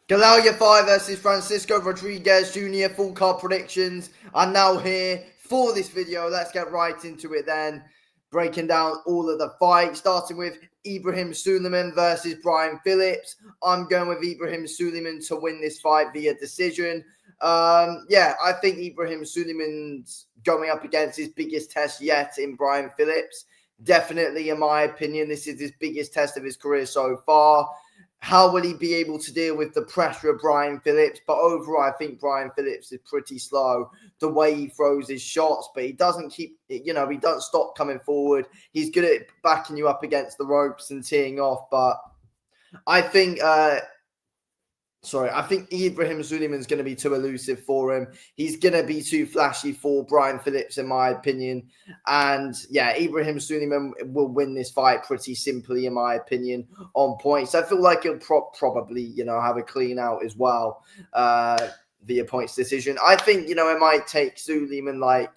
Galal Yafai versus Francisco Rodriguez Jr. Full card predictions are now here for this video. Let's get right into it then. Breaking down all of the fights, starting with Ibrahim Suleiman versus Brian Phillips. I'm going with Ibrahim Suleiman to win this fight via decision. I think Ibrahim Suleiman's going up against his biggest test yet in Brian Phillips. Definitely, in my opinion, this is his biggest test of his career so far. How will he be able to deal with the pressure of Brian Phillips? But overall, I think Brian Phillips is pretty slow the way he throws his shots, but he doesn't he doesn't stop coming forward. He's good at backing you up against the ropes and teeing off. But I think I think Ibrahim Suleiman's going to be too elusive for him. He's going to be too flashy for Brian Phillips, in my opinion. And yeah, Ibrahim Suleiman will win this fight pretty simply, in my opinion, on points. I feel like he'll probably, have a clean out as well via points decision. I think, it might take Suleiman like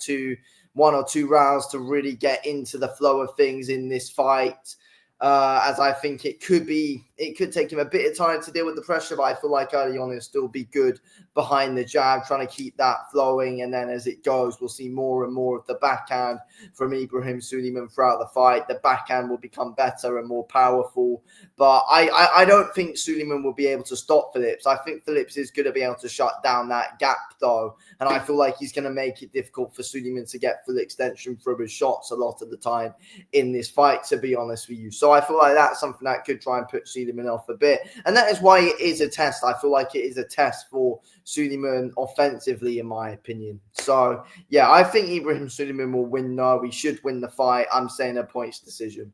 1 or 2 rounds to really get into the flow of things in this fight. As I think it could take him a bit of time to deal with the pressure, but I feel like early on he'll still be good behind the jab, trying to keep that flowing. And then as it goes, we'll see more and more of the backhand from Ibrahim Suleiman throughout the fight. The backhand will become better and more powerful. But I don't think Suleiman will be able to stop Phillips. I think Phillips is going to be able to shut down that gap, though. And I feel like he's going to make it difficult for Suleiman to get full extension through his shots a lot of the time in this fight, to be honest with you. So I feel like that's something that could try and put Suleiman off a bit. And that is why it is a test. I feel like it is a test for Suleiman offensively, in my opinion. So, yeah, I think Ibrahim Suleiman will win. No, he should win the fight. I'm saying a points decision.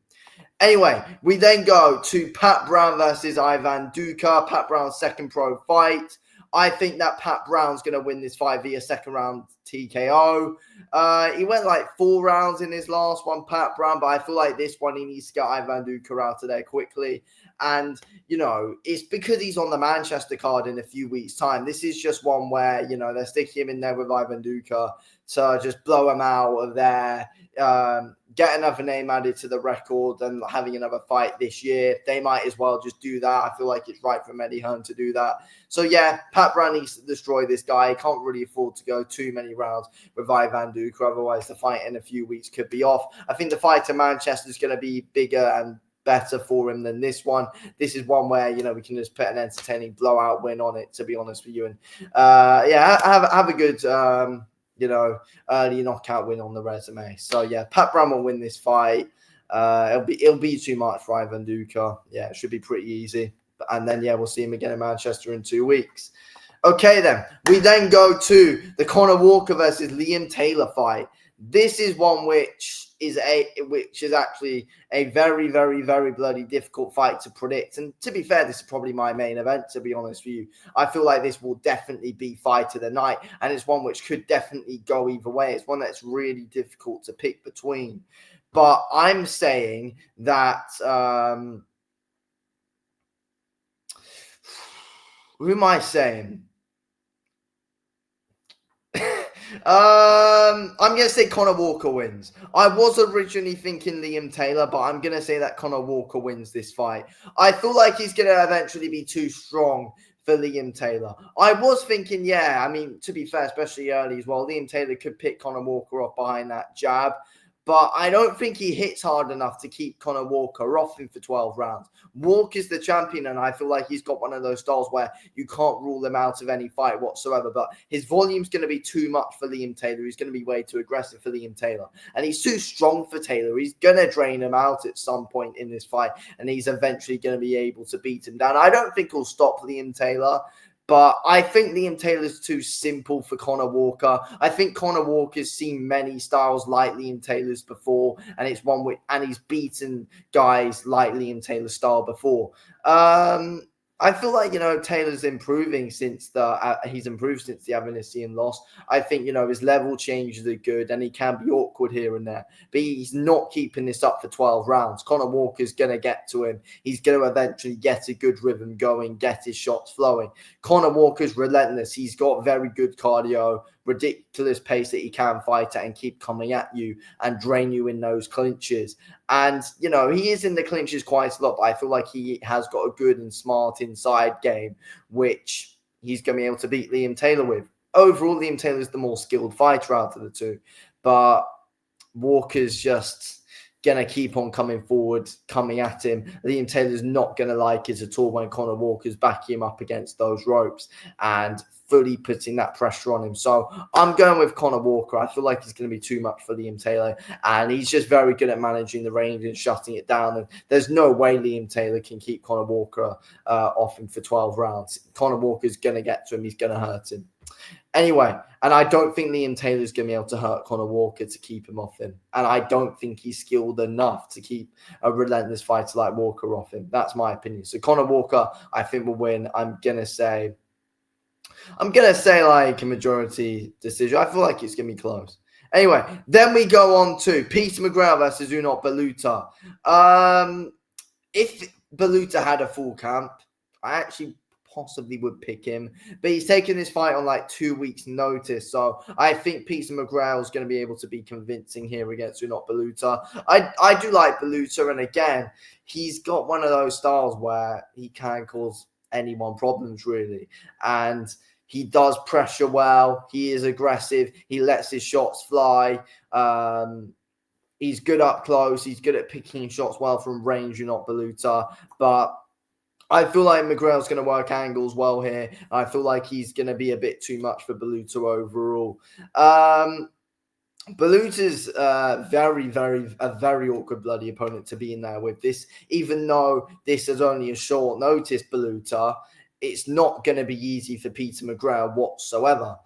Anyway, we then go to Pat Brown versus Ivan Duka. Pat Brown's second pro fight. I think that Pat Brown's going to win this fight via second round TKO. He went like 4 rounds in his last one, Pat Brown, but I feel like this one he needs to get Ivan Duka out of there quickly. And, it's because he's on the Manchester card in a few weeks' time. This is just one where, they're sticking him in there with Ivan Duka to just blow him out of there. Get another name added to the record and having another fight this year. They might as well just do that. I feel like it's right for Eddie Hearn to do that. So, yeah, Pat Brown needs to destroy this guy. He can't really afford to go too many rounds with Ivan Duka. Otherwise, the fight in a few weeks could be off. I think the fight to Manchester is going to be bigger and better for him than this one. This is one where, we can just put an entertaining blowout win on it, to be honest with you. And, have a good... early knockout win on the resume. So yeah, Pat Brown will win this fight. It'll be too much for Ivan Duka. Yeah, it should be pretty easy. And then we'll see him again in Manchester in 2 weeks. Okay, then we then go to the Conor Walker versus Liam Taylor fight. This is one which is actually a very, very, very bloody difficult fight to predict. And to be fair, this is probably my main event, to be honest with you. I feel like this will definitely be fight of the night. And it's one which could definitely go either way. It's one that's really difficult to pick between. But I'm saying that... who am I saying? I'm going to say Conor Walker wins. I was originally thinking Liam Taylor, but I'm going to say that Conor Walker wins this fight. I feel like he's going to eventually be too strong for Liam Taylor. I was thinking, to be fair, especially early as well, Liam Taylor could pick Conor Walker off behind that jab. But I don't think he hits hard enough to keep Conor Walker off him for 12 rounds. Walker's the champion, and I feel like he's got one of those styles where you can't rule him out of any fight whatsoever. But his volume's going to be too much for Liam Taylor. He's going to be way too aggressive for Liam Taylor. And he's too strong for Taylor. He's going to drain him out at some point in this fight, and he's eventually going to be able to beat him down. I don't think he'll stop Liam Taylor. But I think Liam Taylor's too simple for Conor Walker. I think Conor Walker's seen many styles like Liam Taylor's before, and he's beaten guys like Liam Taylor's style before. I feel like, Taylor's improving since he's improved since the Avanesian loss. I think, his level changes are good and he can be awkward here and there, but he's not keeping this up for 12 rounds. Conor Walker's going to get to him. He's going to eventually get a good rhythm going, get his shots flowing. Conor Walker's relentless. He's got very good cardio, ridiculous pace that he can fight at and keep coming at you and drain you in those clinches. And, you know, he is in the clinches quite a lot, but I feel like he has got a good and smart inside game, which he's going to be able to beat Liam Taylor with. Overall, Liam Taylor's the more skilled fighter out of the two, but Walker's just going to keep on coming forward, coming at him. Liam Taylor's not going to like it at all when Conor Walker's backing him up against those ropes and fully putting that pressure on him. So I'm going with Conor Walker. I feel like he's going to be too much for Liam Taylor, and he's just very good at managing the range and shutting it down. And there's no way Liam Taylor can keep Conor Walker off him for 12 rounds. Conor Walker's going to get to him. He's going to hurt him. Anyway, and I don't think Liam Taylor's going to be able to hurt Conor Walker to keep him off him. And I don't think he's skilled enough to keep a relentless fighter like Walker off him. That's my opinion. So Conor Walker, I think, will win. I'm going to say like a majority decision. I feel like it's going to be close. Anyway, then we go on to Peter McGrath versus Unot Baluta. If Baluta had a full camp, I actually possibly would pick him, but he's taken this fight on like 2 weeks notice, so I think Peter McGrath is going to be able to be convincing here against Unot Baluta. I do like Baluta, and again, he's got one of those styles where he can cause anyone problems really, and he does pressure well, he is aggressive, he lets his shots fly, he's good up close, he's good at picking shots well from range, Unot Baluta, but I feel like McGrath's going to work angles well here. I feel like he's going to be a bit too much for Baluta overall. Baluta's a very awkward bloody opponent to be in there with. This, even though this is only a short notice Baluta, it's not going to be easy for Peter McGrath whatsoever.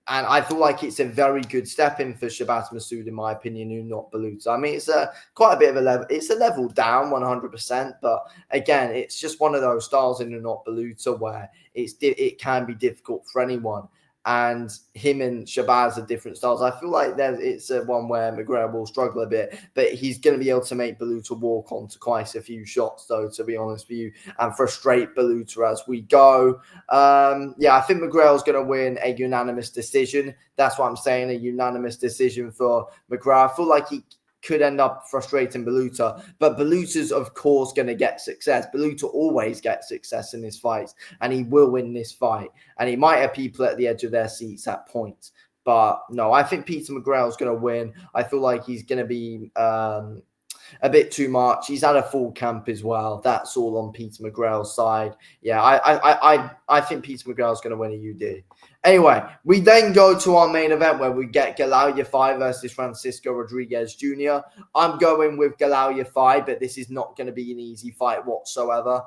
And I feel like it's a very good step in for Shabbat Masood, in my opinion, who not Baluta. I mean, it's quite a bit of a level. It's a level down 100%. But again, it's just one of those styles in not Baluta where it can be difficult for anyone. And him and Shabazz are different styles. I feel like it's one where McGrath will struggle a bit, but he's going to be able to make Baluta walk onto quite a few shots, though, to be honest with you, and frustrate Baluta as we go. Yeah, I think McGrath's going to win a unanimous decision. That's what I'm saying, a unanimous decision for McGrath. I feel like he could end up frustrating Baluta, but Baluta's of course going to get success. Baluta always gets success in his fights, and he will win this fight, and he might have people at the edge of their seats at points, but no, I think Peter McGrath's going to win. I feel like he's going to be a bit too much. He's had a full camp as well. That's all on Peter McGrath's side. Yeah, I think Peter McGrath's going to win a UD. Anyway, we then go to our main event where we get Galal Yafai versus Francisco Rodriguez Jr. I'm going with Galal Yafai, but this is not going to be an easy fight whatsoever.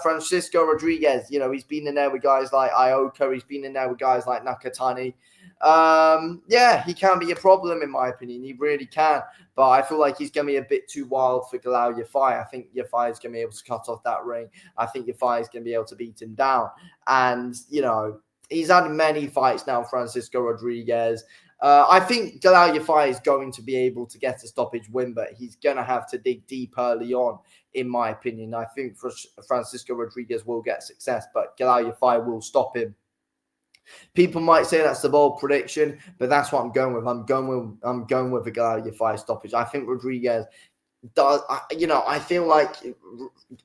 Francisco Rodriguez, you know, he's been in there with guys like Ioka. He's been in there with guys like Nakatani. Yeah, he can be a problem in my opinion. He really can. But I feel like he's going to be a bit too wild for Galal Yafai. I think Yafai is going to be able to cut off that ring. I think Yafai is going to be able to beat him down. And, you know, he's had many fights now, Francisco Rodriguez. I think Galal Yafai is going to be able to get a stoppage win, but he's going to have to dig deep early on, in my opinion. I think Francisco Rodriguez will get success, but Galal Yafai will stop him. People might say that's the bold prediction, but that's what I'm going with. I'm going with a Galal Yafai stoppage. I think Rodriguez does, you know, I feel like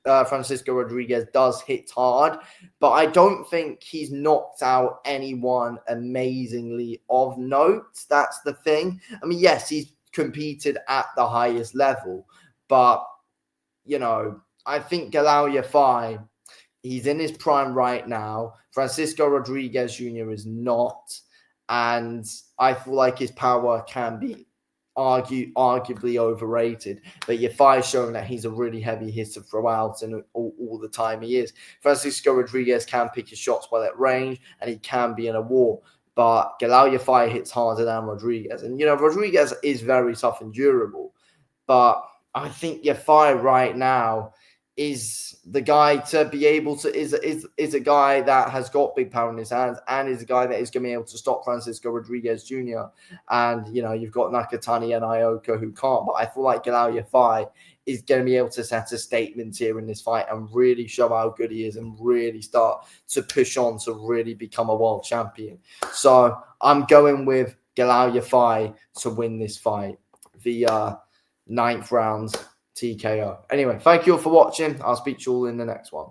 Francisco Rodriguez does hit hard, but I don't think he's knocked out anyone amazingly of note. That's the thing. I mean, yes, he's competed at the highest level, but, you know, I think Galal Yafai, he's in his prime right now. Francisco Rodriguez Jr. is not, and I feel like his power can be arguably overrated, but Yafai's shown that he's a really heavy hitter throughout, and all the time he is. Francisco Rodriguez can pick his shots well at range, and he can be in a war, but Galal Yafai hits harder than Rodriguez, and you know Rodriguez is very tough and durable, but I think Yafai right now is the guy to be able to is a guy that has got big power in his hands, and is a guy that is going to be able to stop Francisco Rodriguez Jr. And you know you've got Nakatani and Ioka who can't, but I feel like Galal Yafai is going to be able to set a statement here in this fight and really show how good he is and really start to push on to really become a world champion. So I'm going with Galal Yafai to win this fight. The 9th round TKO. Anyway, thank you all for watching. I'll speak to you all in the next one.